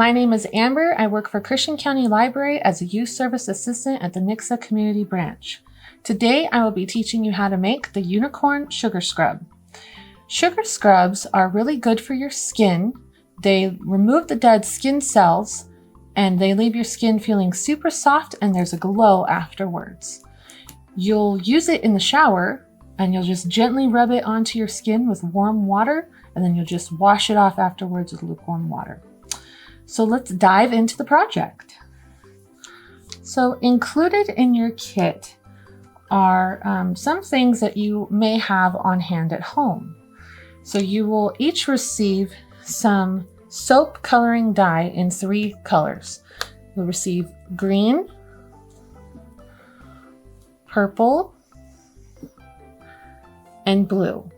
My name is Amber. I work for Christian County Library as a youth service assistant at the Nixa Community Branch. Today, I will be teaching you how to make the unicorn sugar scrub. Sugar scrubs are really good for your skin. They remove the dead skin cells and they leave your skin feeling super soft, and there's a glow afterwards. You'll use it in the shower and you'll just gently rub it onto your skin with warm water, and then you'll just wash it off afterwards with lukewarm water. So let's dive into the project. So included in your kit are some things that you may have on hand at home. So you will each receive some soap coloring dye in 3 colors. You'll receive green, purple, and blue.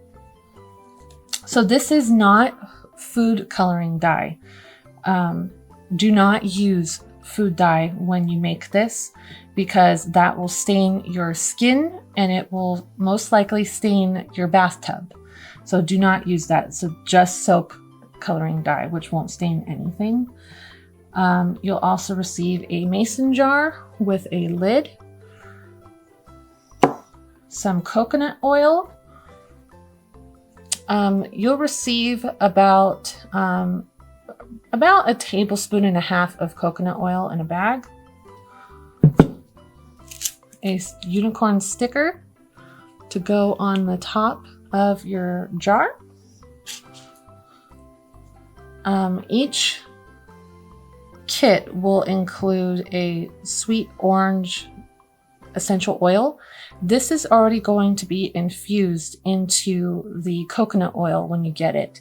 So this is not food coloring dye. Do not use food dye when you make this, because that will stain your skin and it will most likely stain your bathtub. So do not use that. So just soap coloring dye, which won't stain anything. You'll also receive a mason jar with a lid, some coconut oil. You'll receive about a tablespoon and a half of coconut oil in a bag, a unicorn sticker to go on the top of your jar. Each kit will include a sweet orange essential oil. This is already going to be infused into the coconut oil when you get it.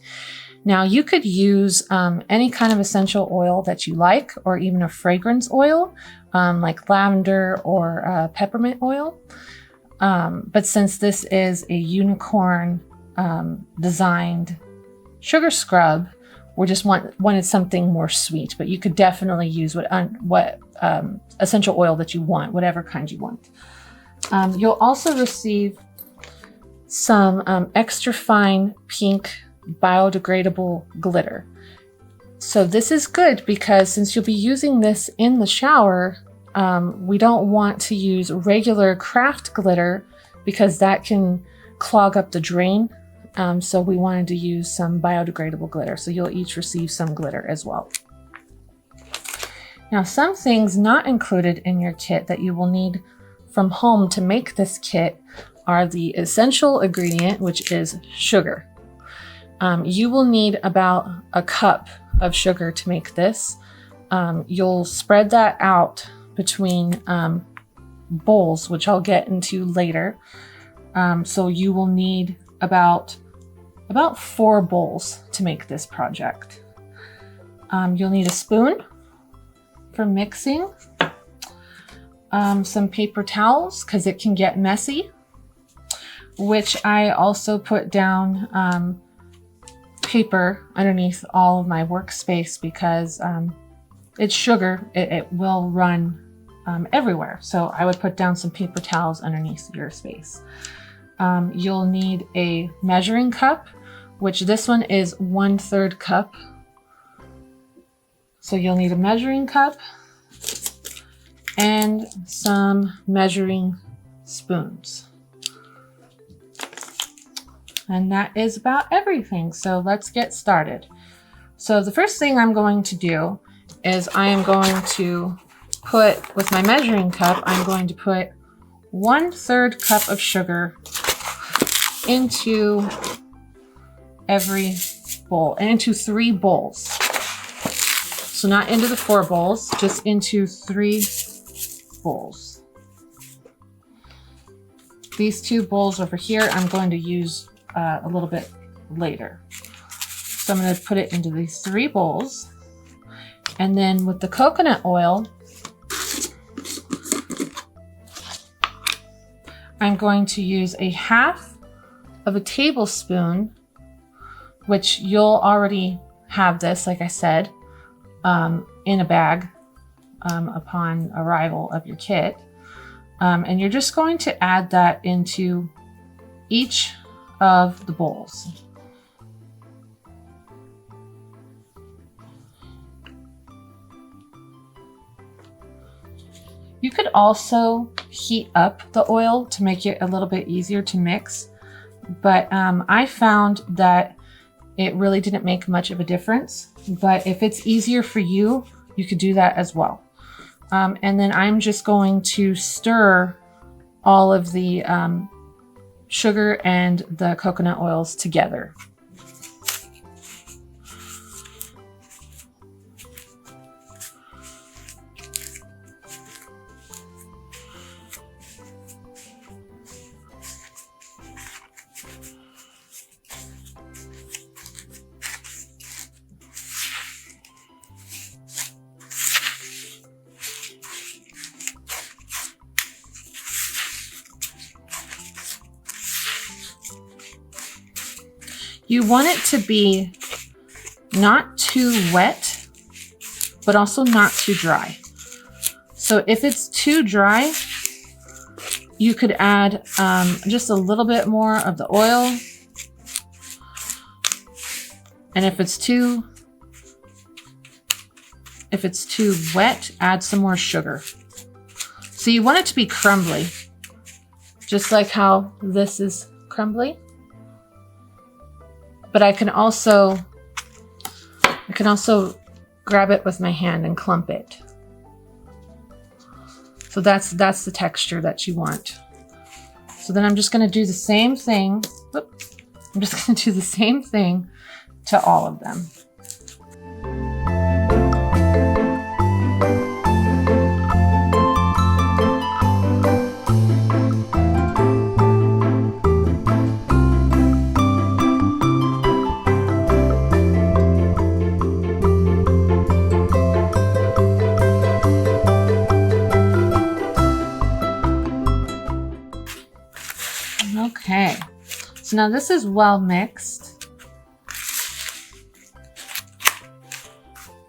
Now you could use any kind of essential oil that you like, or even a fragrance oil like lavender or peppermint oil. But since this is a unicorn designed sugar scrub, we just wanted something more sweet, but you could definitely use what essential oil that you want, whatever kind you want. You'll also receive some extra fine pink biodegradable glitter. So this is good because since you'll be using this in the shower, we don't want to use regular craft glitter because that can clog up the drain. So we wanted to use some biodegradable glitter. So you'll each receive some glitter as well. Now, some things not included in your kit that you will need from home to make this kit are the essential ingredient, which is sugar. You will need about a cup of sugar to make this. You'll spread that out between bowls, which I'll get into later. So you will need about 4 bowls to make this project. You'll need a spoon for mixing, some paper towels because it can get messy, which I also put down paper underneath all of my workspace because it's sugar, it will run everywhere. So I would put down some paper towels underneath your space. You'll need a measuring cup, which this one is 1/3 cup. So you'll need a measuring cup and some measuring spoons. And that is about everything. So let's get started. So the first thing I'm going to do is I am going to put, with my measuring cup, I'm going to put 1/3 cup of sugar into every bowl, and into 3 bowls. So not into the 4 bowls, just into 3 bowls. These 2 bowls over here, I'm going to use a little bit later. So I'm going to put it into these 3 bowls. And then with the coconut oil, I'm going to use a 1/2 of a tablespoon, which you'll already have this, like I said, in a bag upon arrival of your kit. And you're just going to add that into each of the bowls. You could also heat up the oil to make it a little bit easier to mix, but I found that it really didn't make much of a difference. But if it's easier for you, you could do that as well. And then I'm just going to stir all of the sugar and the coconut oils together. You want it to be not too wet, but also not too dry. So if it's too dry, you could add just a little bit more of the oil. And if it's too wet, add some more sugar. So you want it to be crumbly, just like how this is crumbly. But I can also grab it with my hand and clump it. So that's the texture that you want. So then I'm just going to do the same thing. I'm just going to do the same thing to all of them. Okay, so now this is well mixed.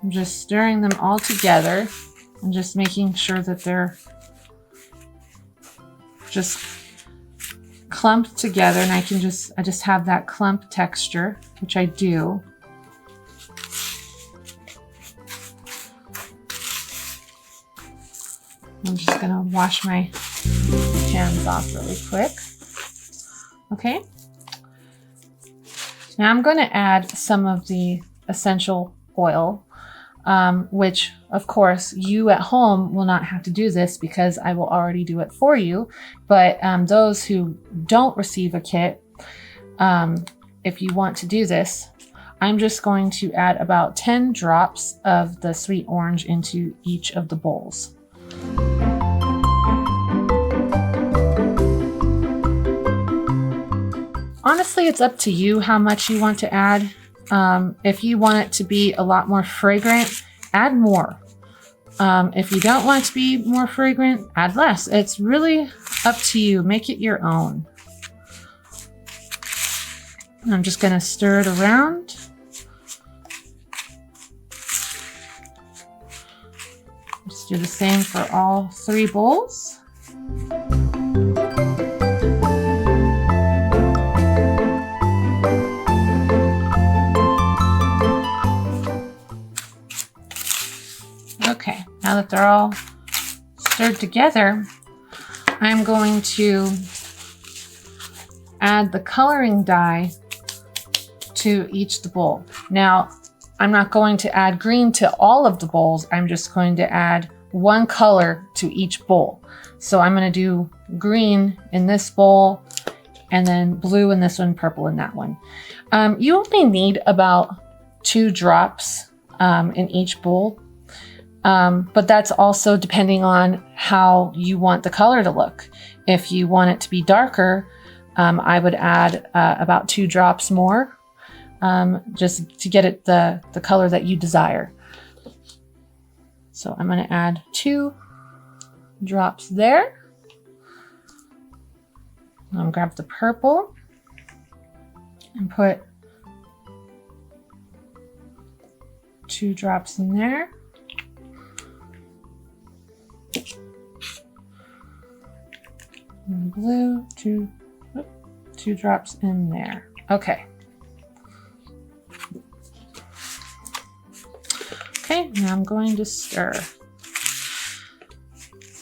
I'm just stirring them all together and just making sure that they're just clumped together, and I just have that clump texture, which I do. I'm just gonna wash my hands off really quick. Okay, now I'm going to add some of the essential oil, which of course you at home will not have to do this because I will already do it for you. But those who don't receive a kit, if you want to do this, I'm just going to add about 10 drops of the sweet orange into each of the bowls. Honestly, it's up to you how much you want to add. If you want it to be a lot more fragrant, add more. If you don't want it to be more fragrant, add less. It's really up to you. Make it your own. I'm just going to stir it around. Just do the same for all 3 bowls. Okay, now that they're all stirred together, I'm going to add the coloring dye to each bowl. Now, I'm not going to add green to all of the bowls. I'm just going to add 1 color to each bowl. So I'm going to do green in this bowl, and then blue in this one, purple in that one. You only need about 2 drops in each bowl. But that's also depending on how you want the color to look. If you want it to be darker, I would add about 2 drops more, just to get it the color that you desire. So I'm going to add 2 drops there. I'm going to grab the purple and put 2 drops in there. And blue, 2 drops in there. Okay. Okay, now I'm going to stir.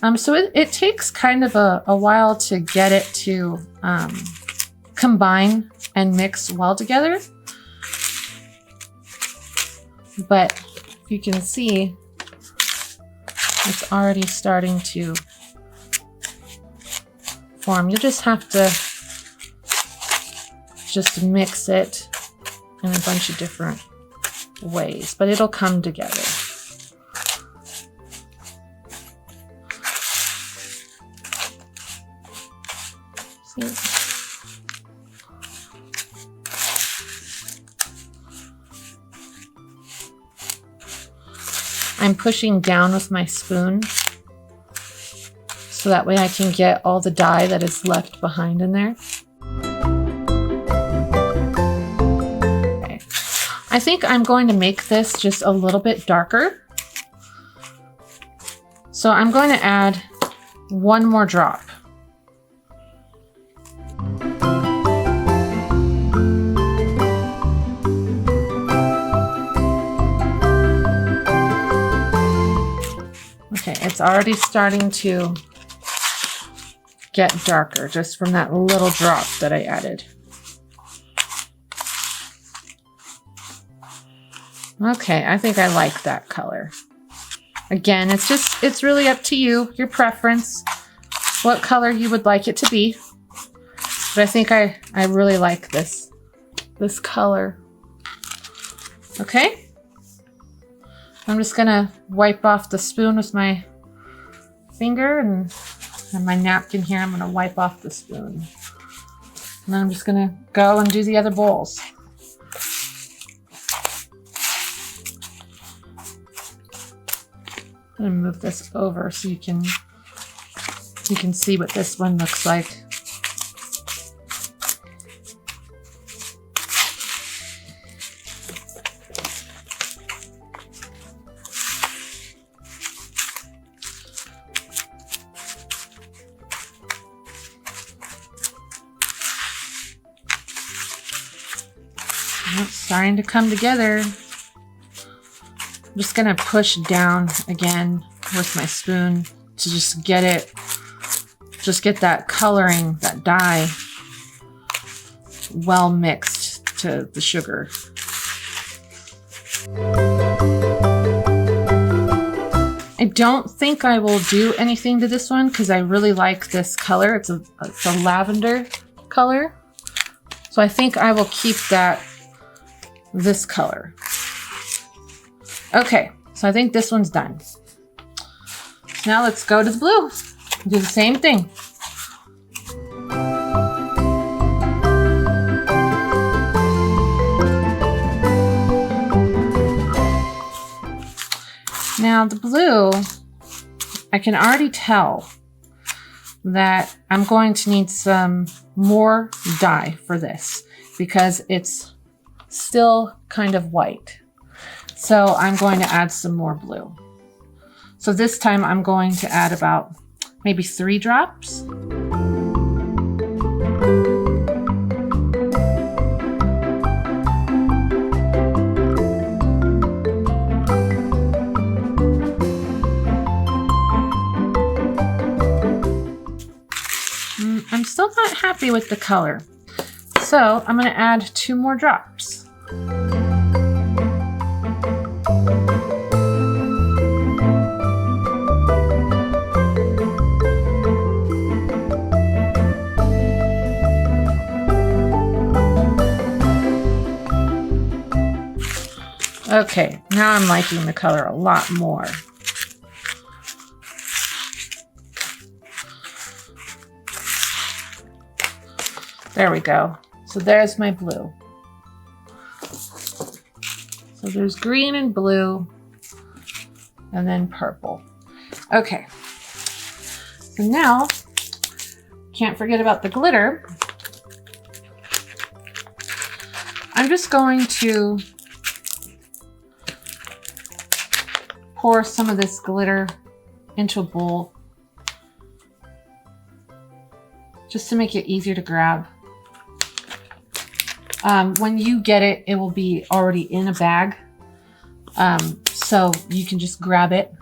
So it takes kind of a while to get it to combine and mix well together. But you can see it's already starting to form. You just have to just mix it in a bunch of different ways, but it'll come together. See? I'm pushing down with my spoon so that way I can get all the dye that is left behind in there. Okay. I think I'm going to make this just a little bit darker. So I'm going to add one more drop. Okay, it's already starting to get darker just from that little drop that I added. Okay, I think I like that color. Again, it's really up to you, your preference, what color you would like it to be. But I think I really like this color. Okay. I'm just gonna wipe off the spoon with my finger and my napkin here. I'm gonna wipe off the spoon. And then I'm just gonna go and do the other bowls. I'm gonna move this over so you can see what this one looks like. It's starting to come together. I'm just gonna push down again with my spoon to just get that coloring, that dye, well mixed to the sugar. I don't think I will do anything to this one because I really like this color. It's a lavender color. So I think I will keep this color. Okay, so I think this one's done. Now let's go to the blue. Do the same thing. Now the blue, I can already tell that I'm going to need some more dye for this because it's still kind of white. So I'm going to add some more blue. So this time I'm going to add about maybe 3 drops. I'm still not happy with the color. So I'm going to add 2 more drops. Okay, now I'm liking the color a lot more. There we go. So there's my blue. So there's green and blue, and then purple. Okay. So now, can't forget about the glitter. I'm just going to pour some of this glitter into a bowl just to make it easier to grab. When you get it, it will be already in a bag, so you can just grab it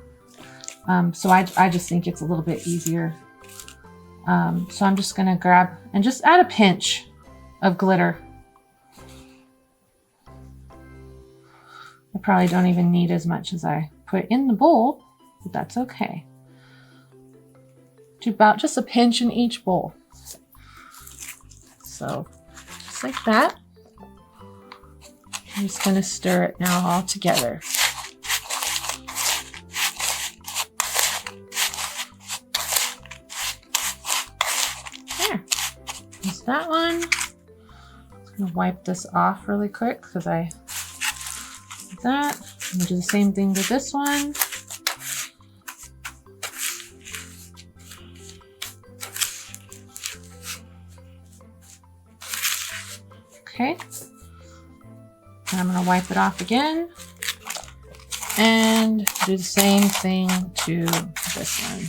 So I just think it's a little bit easier. So I'm just gonna grab and just add a pinch of glitter. I probably don't even need as much as I put in the bowl, but that's okay. To about just a pinch in each bowl. So just like that. I'm just gonna stir it now all together. There, there's that one. I'm just gonna wipe this off really quick because I did that. I'm gonna do the same thing with this one. Okay, and I'm gonna wipe it off again and do the same thing to this one.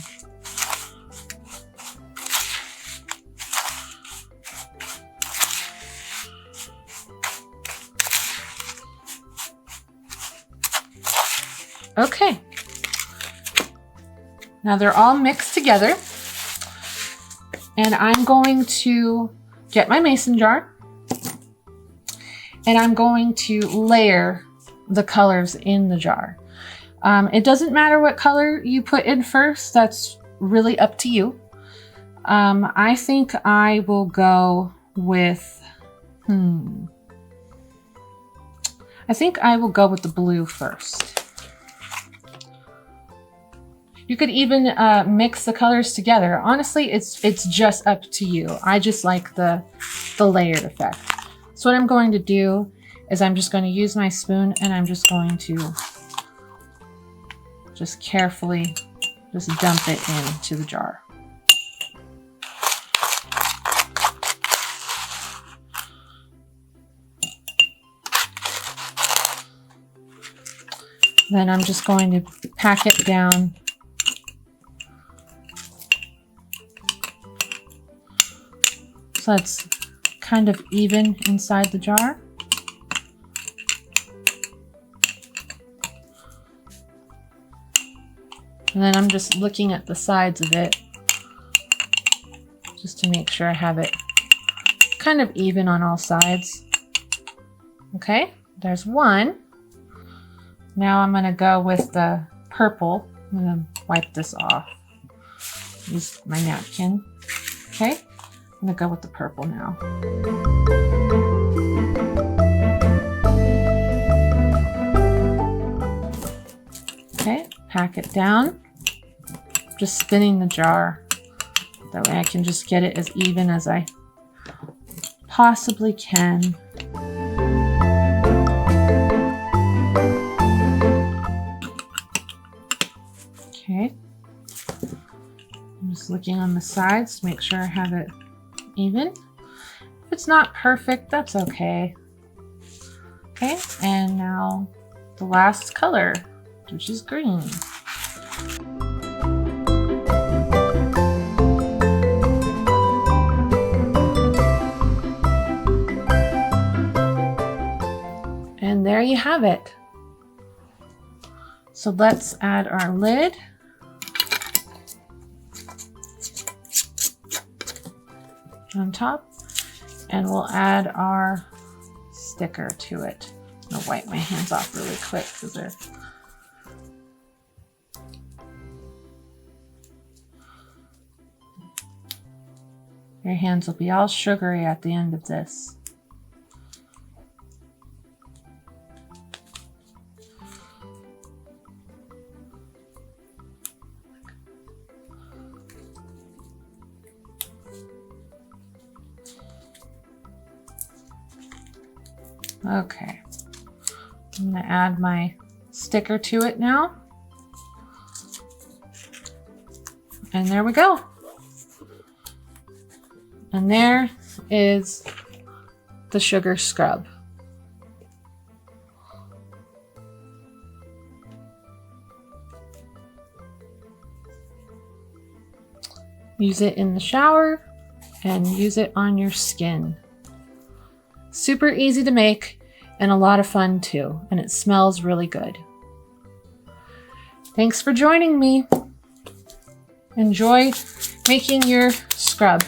Okay, now they're all mixed together, and I'm going to get my mason jar. And I'm going to layer the colors in the jar. It doesn't matter what color you put in first, that's really up to you. I think I will go with, I think I will go with the blue first. You could even mix the colors together. Honestly, it's just up to you. I just like the layered effect. So what I'm going to do is I'm just going to use my spoon and I'm just going to just carefully just dump it into the jar. Then I'm just going to pack it down so it's kind of even inside the jar. And then I'm just looking at the sides of it just to make sure I have it kind of even on all sides. Okay, there's one. Now I'm gonna go with the purple. I'm gonna wipe this off. Use my napkin. Okay. I'm gonna go with the purple now. Okay, pack it down. Just spinning the jar. That way I can just get it as even as I possibly can. Okay. I'm just looking on the sides to make sure I have it even. If it's not perfect, that's okay. Okay, and now the last color, which is green. And there you have it. So let's add our lid. On top, and we'll add our sticker to it. I'll wipe my hands off really quick because they're your hands will be all sugary at the end of this. Okay, I'm going to add my sticker to it now. And there we go. And there is the sugar scrub. Use it in the shower and use it on your skin. Super easy to make and a lot of fun too, and it smells really good. Thanks for joining me. enjoy making your scrub.